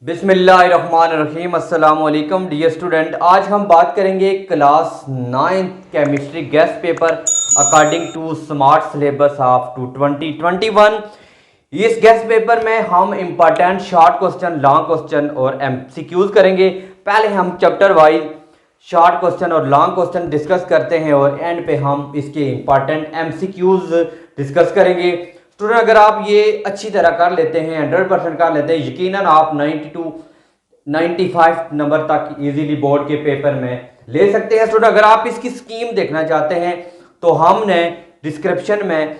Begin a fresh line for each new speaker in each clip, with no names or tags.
बिस्मिल्लाहिर्रहमानिर्रहीम। अस्सलाम वालेकुम डियर स्टूडेंट। आज हम बात करेंगे class 9th chemistry guess paper according to smart syllabus of 2021। इस गेस्ट पेपर में हम important short question, long question और एमसीक्यूज करेंगे। पहले हम चैप्टर वाइज शॉर्ट क्वेश्चन और लॉन्ग क्वेश्चन डिस्कस करते हैं और एंड पे हम इसके इम्पॉर्टेंट एमसीक्यूज डिस्कस करेंगे। स्टूडेंट, अगर आप ये अच्छी तरह कर लेते हैं, 100% कर लेते हैं, यकीनन आप 90 to 95 नंबर तक इजीली बोर्ड के पेपर में ले सकते हैं। स्टूडेंट, अगर आप इसकी स्कीम देखना चाहते हैं तो हमने डिस्क्रिप्शन में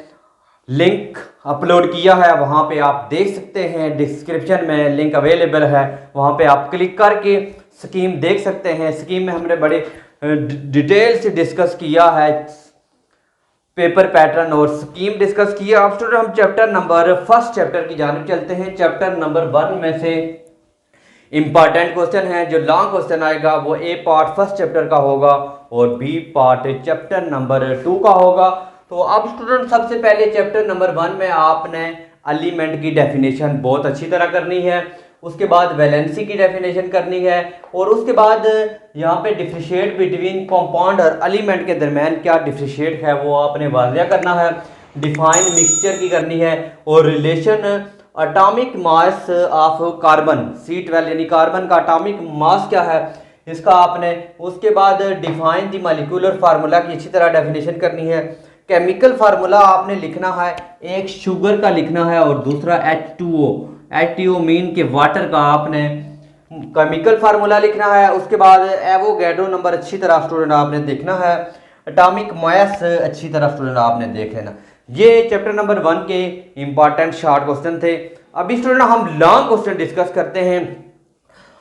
लिंक अपलोड किया है, वहाँ पे आप देख सकते हैं। डिस्क्रिप्शन में लिंक अवेलेबल है, वहाँ पे आप क्लिक करके स्कीम देख सकते हैं। स्कीम में हमने बड़े डिटेल से डिस्कस किया है, पेपर पैटर्न और स्कीम डिस्कस किया। अब स्टूडेंट हम फर्स्ट चैप्टर की जानिब चलते हैं। चैप्टर नंबर 1 में से इंपॉर्टेंट क्वेश्चन है। जो लॉन्ग क्वेश्चन आएगा वो ए पार्ट फर्स्ट चैप्टर का होगा और बी पार्ट चैप्टर नंबर 2 का होगा। तो अब स्टूडेंट सबसे पहले चैप्टर नंबर 1 में आपने एलिमेंट की डेफिनेशन बहुत अच्छी तरह करनी है, उसके बाद वैलेंसी की डेफिनेशन करनी है और उसके बाद यहाँ पे डिफरेंशिएट बिटवीन कंपाउंड और एलिमेंट के दरमियान क्या डिफरेंशिएट है वो आपने वाज़िया करना है। डिफाइन मिक्सचर की करनी है और relation atomic mass of carbon C12 यानी कार्बन का एटॉमिक मास क्या है इसका आपने, उसके बाद डिफाइन दी मॉलिक्यूलर फार्मूला की अच्छी तरह डेफिनेशन करनी है। केमिकल फार्मूला आपने लिखना है, एक शुगर का लिखना है और दूसरा H2O मीन के वाटर का आपने केमिकल फार्मूला लिखना है। उसके बाद एवोगैड्रो नंबर अच्छी तरह स्टूडेंट आपने देखना है। एटॉमिक मास अच्छी तरह स्टूडेंट आपने देख लेना। ये चैप्टर नंबर 1 के इंपॉर्टेंट शॉर्ट क्वेश्चन थे। अभी स्टूडेंट हम लॉन्ग क्वेश्चन डिस्कस करते हैं।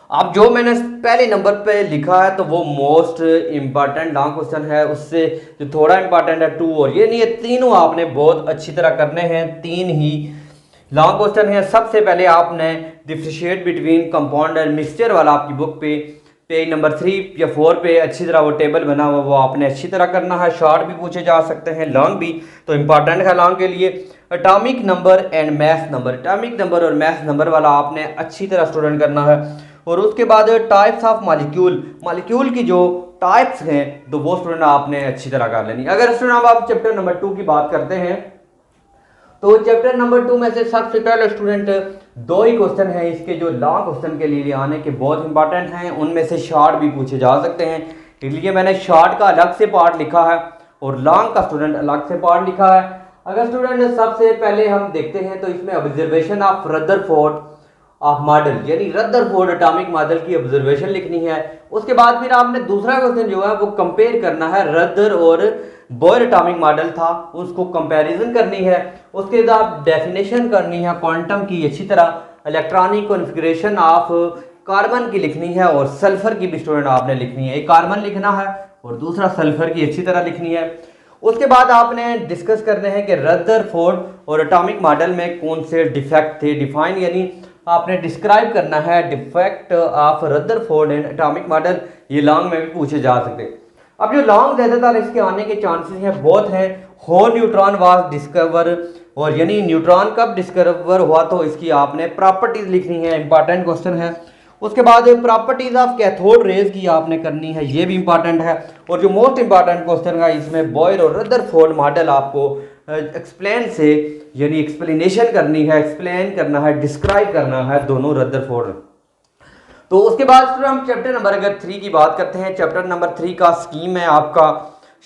अब जो मैंने पहले नंबर पे लिखा है तो वो मोस्ट इंपॉर्टेंट लॉन्ग क्वेश्चन है, उससे जो थोड़ा इंपॉर्टेंट है 2 और ये नहीं है, तीनों आपने बहुत अच्छी तरह करने हैं। 3 ही लॉन्ग क्वेश्चन है। सबसे पहले आपने differentiate between compound and mixture वाला आपकी बुक पे पेज नंबर 3 या 4 पे अच्छी तरह वो टेबल बना हुआ वो आपने अच्छी तरह करना है। शॉर्ट भी पूछे जा सकते हैं, लॉन्ग भी, तो इंपॉर्टेंट है लॉन्ग के लिए। Atomic number and math number, atomic number और मैथ नंबर वाला आपने अच्छी तरह स्टूडेंट करना है। और उसके बाद टाइप्स ऑफ मॉलिक्यूल की जो टाइप्स हैं तो वो स्टूडेंट आपने अच्छी तरह कर लेनी। अगर स्टूडेंट आप चैप्टर नंबर 2 की बात करते हैं तो चैप्टर नंबर 2 में से सबसे पहले स्टूडेंट 2 ही क्वेश्चन हैं इसके जो लॉन्ग क्वेश्चन के लिए आने के बहुत इंपॉर्टेंट हैं, उनमें से शॉर्ट भी पूछे जा सकते हैं, इसलिए मैंने शॉर्ट का अलग से पार्ट लिखा है और लॉन्ग का स्टूडेंट अलग से पार्ट लिखा है। अगर स्टूडेंट सबसे पहले हम देखते हैं तो इसमें observation of Rutherford of model यानी रदरफोर्ड एटॉमिक मॉडल की ऑब्जर्वेशन लिखनी है। उसके बाद फिर आपने दूसरा क्वेश्चन जो है वो कंपेयर करना है, रदर और बोयर एटॉमिक मॉडल था उसको कंपैरिजन करनी है। उसके बाद डेफिनेशन करनी है क्वांटम की अच्छी तरह, इलेक्ट्रॉनिक कॉन्फ़िगरेशन ऑफ कार्बन की लिखनी है और सल्फर की भी स्टूडेंट आपने लिखनी है। एक कार्बन लिखना है और दूसरा सल्फर की अच्छी तरह लिखनी है। उसके बाद आपने डिस्कस करने हैं कि रदरफोर्ड और एटॉमिक मॉडल में कौन से डिफेक्ट थे, डिफाइन यानी आपने डिस्क्राइब करना है defect of Rutherford and atomic model. ये लॉन्ग में भी पूछे जा सकते हैं। अब जो लॉन्ग ज़्यादातर इसके आने के चांसेस हैं बहुत हैं। होल न्यूट्रॉन वाज डिस्कवर, और यानी न्यूट्रॉन कब डिस्कवर हुआ तो इसकी आपने प्रॉपर्टीज लिखनी है, इंपॉर्टेंट क्वेश्चन है। उसके बाद प्रॉपर्टीज ऑफ कैथोड रेज की आपने करनी है, ये भी इंपॉर्टेंट है। और जो मोस्ट इंपॉर्टेंट क्वेश्चन है इसमें बॉयर और रदरफोर्ड मॉडल आपको एक्सप्लेन से यानी एक्सप्लेनेशन करनी है, एक्सप्लेन करना है, डिस्क्राइब करना है दोनों रदरफोर्ड। तो उसके बाद फिर हम चैप्टर नंबर अगर 3 की बात करते हैं, चैप्टर नंबर 3 का स्कीम है आपका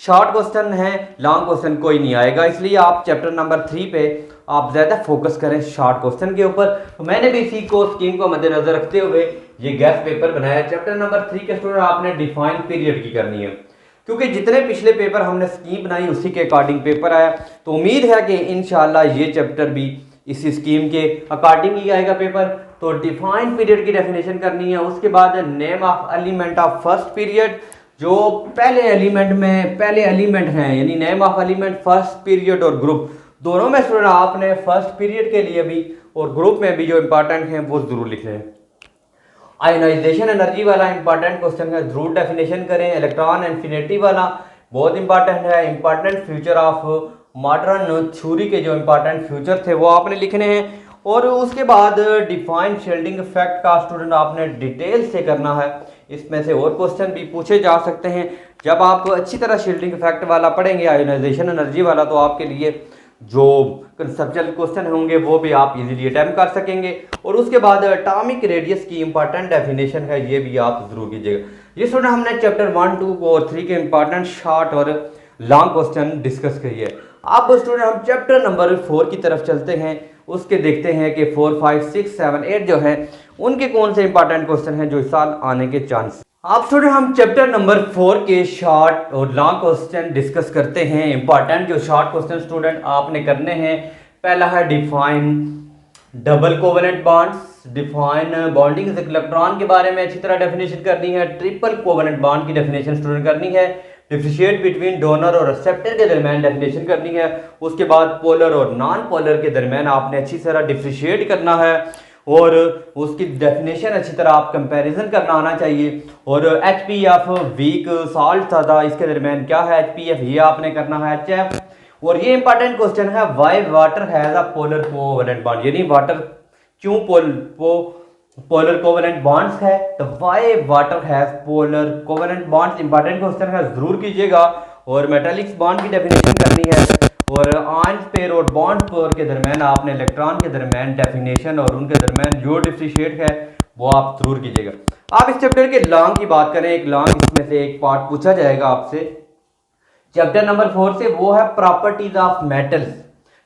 शॉर्ट क्वेश्चन है, लॉन्ग क्वेश्चन कोई नहीं आएगा, इसलिए आप चैप्टर नंबर 3 पे आप ज़्यादा फोकस करें शॉर्ट क्वेश्चन के ऊपर। तो मैंने भी इसी को स्कीम को मद्देनजर रखते हुए ये गेस्ट पेपर बनाया। चैप्टर नंबर 3 के स्टूडेंट आपने डिफाइन पीरियड की करनी है, क्योंकि जितने पिछले पेपर हमने स्कीम बनाई उसी के अकॉर्डिंग पेपर आया, तो उम्मीद है कि इंशाल्लाह ये चैप्टर भी इसी स्कीम के अकॉर्डिंग ही आएगा पेपर। तो डिफाइन पीरियड की डेफिनेशन करनी है। उसके बाद name of element of first period, जो पहले एलिमेंट हैं यानी name of element first period और ग्रुप दोनों में स्टूडेंट आपने फर्स्ट पीरियड के लिए भी और ग्रुप में भी जो इंपॉर्टेंट हैं वो जरूर लिख लें। आयोनाइजेशन एनर्जी वाला इंपॉर्टेंट क्वेश्चन है, जरूर डेफिनेशन करें। इलेक्ट्रॉन इन्फिनिटी वाला बहुत इंपॉर्टेंट है। Important future of modern theory के जो इंपॉर्टेंट फ्यूचर थे वो आपने लिखने हैं। और उसके बाद डिफाइन शील्डिंग इफेक्ट का स्टूडेंट आपने डिटेल से करना है। इसमें से और क्वेश्चन भी पूछे जा सकते हैं। जब आप अच्छी तरह शील्डिंग इफेक्ट वाला पढ़ेंगे, आयोनाइजेशन एनर्जी वाला, तो आपके लिए जो कंसेप्चुअल क्वेश्चन होंगे वो भी आप इजीली अटेम्प्ट कर सकेंगे। और उसके बाद एटॉमिक रेडियस की इंपॉर्टेंट डेफिनेशन है, ये भी आप जरूर कीजिएगा। ये स्टूडेंट हमने चैप्टर 1, 2 और 3 के इंपॉर्टेंट शॉर्ट और लॉन्ग क्वेश्चन डिस्कस किए हैं। अब स्टूडेंट हम चैप्टर नंबर 4 की तरफ चलते हैं। उसके देखते हैं कि 4, 5, 6, 7, 8 जो है उनके कौन से इंपॉर्टेंट क्वेश्चन हैं जो इस साल आने के चांस। अब स्टूडेंट हम चैप्टर नंबर 4 के शॉर्ट और लॉन्ग क्वेश्चन डिस्कस करते हैं। इंपॉर्टेंट जो शॉर्ट क्वेश्चन स्टूडेंट आपने करने हैं, पहला है define double covalent bonds, define bonding electron के बारे में अच्छी तरह डेफिनेशन करनी है। ट्रिपल कोवेलेंट बॉन्ड की डेफिनेशन स्टूडेंट करनी है। डिफरेंशिएट बिटवीन डोनर और रिसेप्टर के दरमियान डेफिनेशन करनी है। उसके बाद पोलर और नॉन पोलर के दरमियान आपने अच्छी तरह डिफरेंशिएट करना है और उसकी डेफिनेशन अच्छी तरह आप कंपैरिजन करना आना चाहिए। और HPF वीक साल्ट था, इसके दरमियान क्या है HPF, ये आपने करना है HF। और ये इंपॉर्टेंट क्वेश्चन है, Y water has a polar covalent bond, यानी वाटर क्यों पोलर कोवेलेंट बॉन्ड्स है, तो Y water has polar covalent bonds important question है, जरूर कीजिएगा। और मेटालिक्स बॉन्ड की डेफिनेशन करनी है। और आयंस पेयर और बॉन्ड पेयर के दरमियान आपने इलेक्ट्रॉन के दरमियान डेफिनेशन और उनके दरमियान जो डिफरेंशिएट है वो आप जरूर कीजिएगा। आप इस चैप्टर के लॉन्ग की बात करें, एक लॉन्ग इसमें से एक पार्ट पूछा जाएगा आपसे चैप्टर नंबर 4 से, वो है प्रॉपर्टीज ऑफ मेटल्स,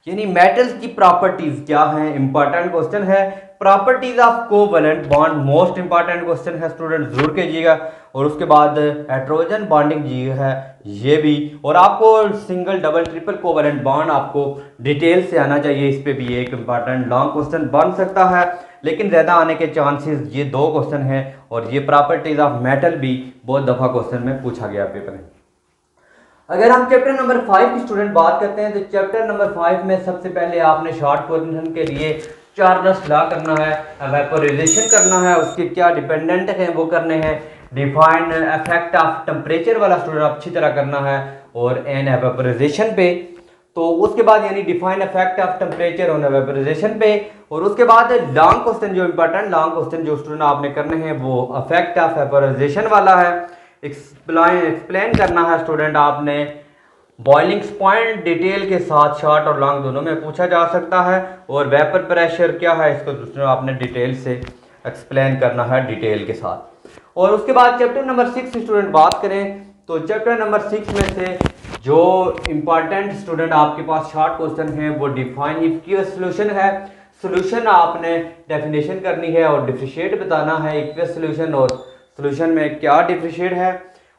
यानी मेटल्स की प्रॉपर्टीज क्या हैं, इंपॉर्टेंट क्वेश्चन है। Properties of covalent bond most important question है, स्टूडेंट जरूर कीजिएगा। और उसके बाद हाइड्रोजन बॉन्डिंग जी है ये भी, और आपको single double triple covalent bond आपको डिटेल से आना चाहिए। इस पे भी एक इंपॉर्टेंट लॉन्ग क्वेश्चन बन सकता है, लेकिन ज़्यादा आने के चांसेस ये 2 क्वेश्चन हैं। और ये प्रॉपर्टीज ऑफ मेटल भी बहुत दफ़ा क्वेश्चन में पूछा गया पेपर में। अगर हम चैप्टर नंबर 5 की स्टूडेंट बात करते हैं, तो चैप्टर नंबर 5 में सबसे पहले आपने शॉर्ट क्वेश्चन के लिए चार्ल्स लॉ करना है, वेपोराइजेशन करना है, उसके क्या डिपेंडेंट हैं वो करने हैं, डिफाइन इफेक्ट ऑफ टेम्परेचर वाला स्टूडेंट अच्छी तरह करना है और एन वेपोराइजेशन पे। तो उसके बाद यानी define effect of temperature on vaporisation पे। और उसके बाद लॉन्ग क्वेश्चन जो इंपॉर्टेंट लॉन्ग क्वेश्चन जो स्टूडेंट आपने करने हैं वो इफेक्ट ऑफ वेपोराइजेशन वाला है। एक्सप्लेन करना है स्टूडेंट आपने बॉइलिंग पॉइंट डिटेल के साथ, शॉर्ट और लॉन्ग दोनों में पूछा जा सकता है। और वेपर प्रेशर क्या है इसको स्टूडेंट आपने डिटेल से एक्सप्लेन करना है डिटेल के साथ। और उसके बाद चैप्टर नंबर 6 स्टूडेंट बात करें, तो चैप्टर नंबर 6 में से जो इंपॉर्टेंट स्टूडेंट आपके पास शॉर्ट क्वेश्चन है वो डिफाइन इक्वियस सॉल्यूशन है। सॉल्यूशन आपने डेफिनेशन करनी है और डिफरेंशिएट बताना है इक्वियस सॉल्यूशन और सॉल्यूशन में क्या डिफरेंशिएट है।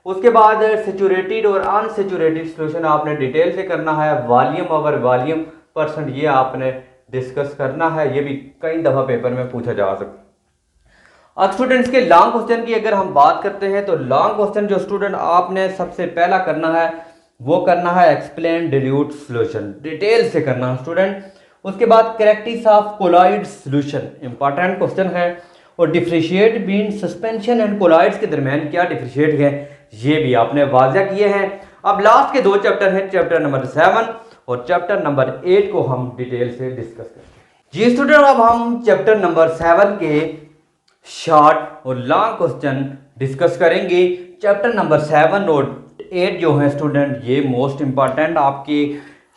उसके बाद सैचुरेटेड और अनसैचुरेटेड सॉल्यूशन आपने डिटेल से करना है। वॉल्यूम ओवर वॉल्यूम परसेंट ये आपने डिस्कस करना है, ये भी कई दफ़ा पेपर में पूछा जा सकता है। अब स्टूडेंट्स के लॉन्ग क्वेश्चन की अगर हम बात करते हैं, तो लॉन्ग क्वेश्चन जो स्टूडेंट आपने सबसे पहला करना है वो करना है एक्सप्लेन डिल्यूट सॉल्यूशन, डिटेल से करना है स्टूडेंट। उसके बाद characteristics of colloid solution important question है। और differentiate between suspension and colloids के दरमियान क्या डिफरेंशिएट है ये भी आपने वाज़ा किए हैं। अब लास्ट के 2 चैप्टर हैं, चैप्टर नंबर 7 और चैप्टर नंबर 8 को हम डिटेल से डिस्कस करते हैं। जी स्टूडेंट, अब हम चैप्टर नंबर 7 के शॉर्ट और लॉन्ग क्वेश्चन डिस्कस करेंगे। चैप्टर नंबर 7 और 8 जो है स्टूडेंट ये मोस्ट इंपॉर्टेंट आपके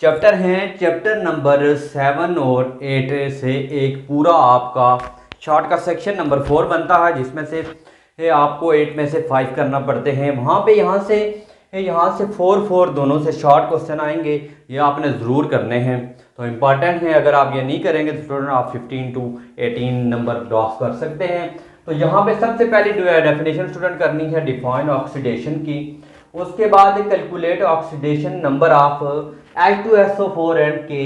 चैप्टर हैं। चैप्टर नंबर 7 और 8 से एक पूरा आपका शॉर्ट का सेक्शन नंबर 4 बनता है, जिसमें से आपको 8 में से 5 करना पड़ते हैं। वहाँ पे यहाँ से 4 दोनों से शॉर्ट क्वेश्चन आएंगे, ये आपने ज़रूर करने हैं, तो इम्पॉर्टेंट है। अगर आप ये नहीं करेंगे तो स्टूडेंट आप 15 to 18 नंबर लॉस कर सकते हैं। तो यहाँ पे सबसे पहली डेफिनेशन स्टूडेंट करनी है डिफाइन ऑक्सीडेशन की। उसके बाद calculate oxidation number of H2SO4 and के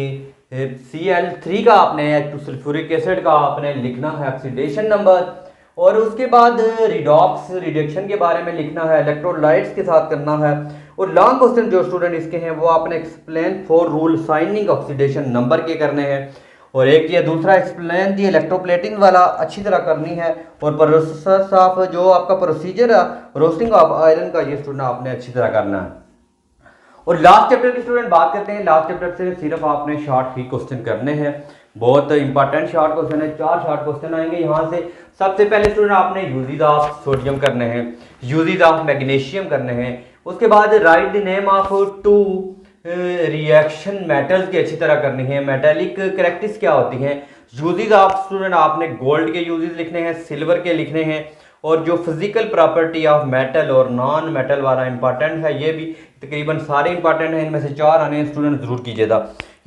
Cl3 का आपने H2 सल्फ्यूरिक एसिड का आपने लिखना है ऑक्सीडेशन नंबर। और उसके बाद रिडॉक्स रिडक्शन के बारे में लिखना है, इलेक्ट्रोलाइट्स के साथ करना है। और लॉन्ग क्वेश्चन जो स्टूडेंट इसके हैं वो आपने explain 4 rule signing oxidation number के करने हैं। और एक ये दूसरा एक्सप्लेन दी इलेक्ट्रोप्लेटिंग वाला अच्छी तरह करनी है। और प्रोसेस ऑफ जो आपका प्रोसीजर है रोस्टिंग ऑफ आयरन का, ये स्टूडेंट आपने अच्छी तरह करना है। और लास्ट चैप्टर की स्टूडेंट बात करते हैं, लास्ट चैप्टर से सिर्फ आपने शॉर्ट ही क्वेश्चन करने हैं। बहुत इंपॉर्टेंट शॉर्ट क्वेश्चन है, 4 शॉर्ट क्वेश्चन आएंगे यहाँ से। सबसे पहले स्टूडेंट आपने यूजेज ऑफ सोडियम करने हैं, यूजेज ऑफ मैग्नीशियम करने हैं, उसके बाद right the name of 2 reaction metals की अच्छी तरह करनी है, मेटेलिक कैरेक्टरिस्टिक्स क्या होती हैं, यूजेज ऑफ स्टूडेंट आपने गोल्ड के यूजेज लिखने हैं, सिल्वर के लिखने हैं, और जो फिजिकल प्रॉपर्टी ऑफ मेटल और नॉन मेटल वाला इंपॉर्टेंट है, ये भी तकरीबन सारे इंपॉर्टेंट हैं, इनमें से 4 आने स्टूडेंट जरूर कीजिएगा।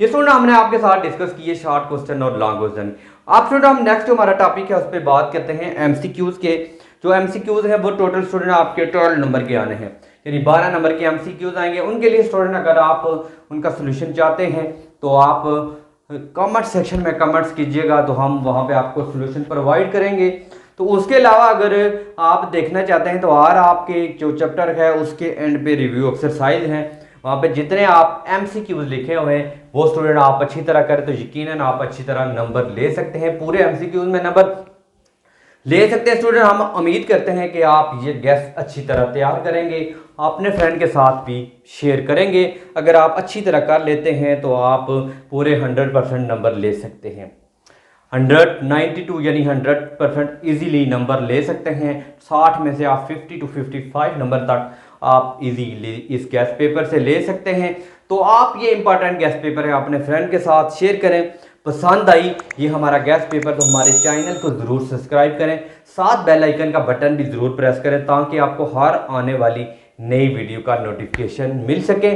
ये स्टूडेंट हमने आपके साथ डिस्कस किए शॉर्ट क्वेश्चन और लॉन्ग क्वेश्चन। आप स्टूडेंट हम नेक्स्ट जो हमारा टॉपिक है उस पर बात करते हैं एमसीक्यूज के। जो एमसीक्यूज हैं वो टोटल स्टूडेंट आपके 12 नंबर के आने हैं, यानी 12 नंबर के एमसीक्यूज आएंगे। उनके लिए स्टूडेंट अगर आप उनका सोल्यूशन चाहते हैं तो आप कमेंट सेक्शन में कमेंट्स कीजिएगा, तो हम वहाँ पे आपको सोल्यूशन प्रोवाइड करेंगे। तो उसके अलावा अगर आप देखना चाहते हैं तो आपके जो चैप्टर है उसके एंड पे रिव्यू एक्सरसाइज हैं, वहाँ पे जितने आप एमसीक्यूज लिखे हुए हैं वो स्टूडेंट आप अच्छी तरह करें तो यकीनन आप अच्छी तरह नंबर ले सकते हैं, पूरे एमसीक्यूज में नंबर ले सकते हैं। स्टूडेंट हम उम्मीद करते हैं कि आप ये गेस्ट अच्छी तरह तैयार करेंगे, अपने फ्रेंड के साथ भी शेयर करेंगे। अगर आप अच्छी तरह कर लेते हैं तो आप पूरे 100% नंबर ले सकते हैं, 192 यानी 100% इजीली नंबर ले सकते हैं। 60 में से आप 50 to 55 नंबर तक आप इजीली इस गेस्ट पेपर से ले सकते हैं। तो आप ये इंपॉर्टेंट गेस्ट पेपर है अपने फ्रेंड के साथ शेयर करें। पसंद आई ये हमारा गेस्ट पेपर तो हमारे चैनल को ज़रूर सब्सक्राइब करें, साथ बेल आइकन का बटन भी ज़रूर प्रेस करें ताकि आपको हर आने वाली नई वीडियो का नोटिफिकेशन मिल सके।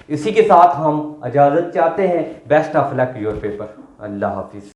इसी के साथ हम इजाज़त चाहते हैं। Best of luck your paper. अल्लाह हाफिज़।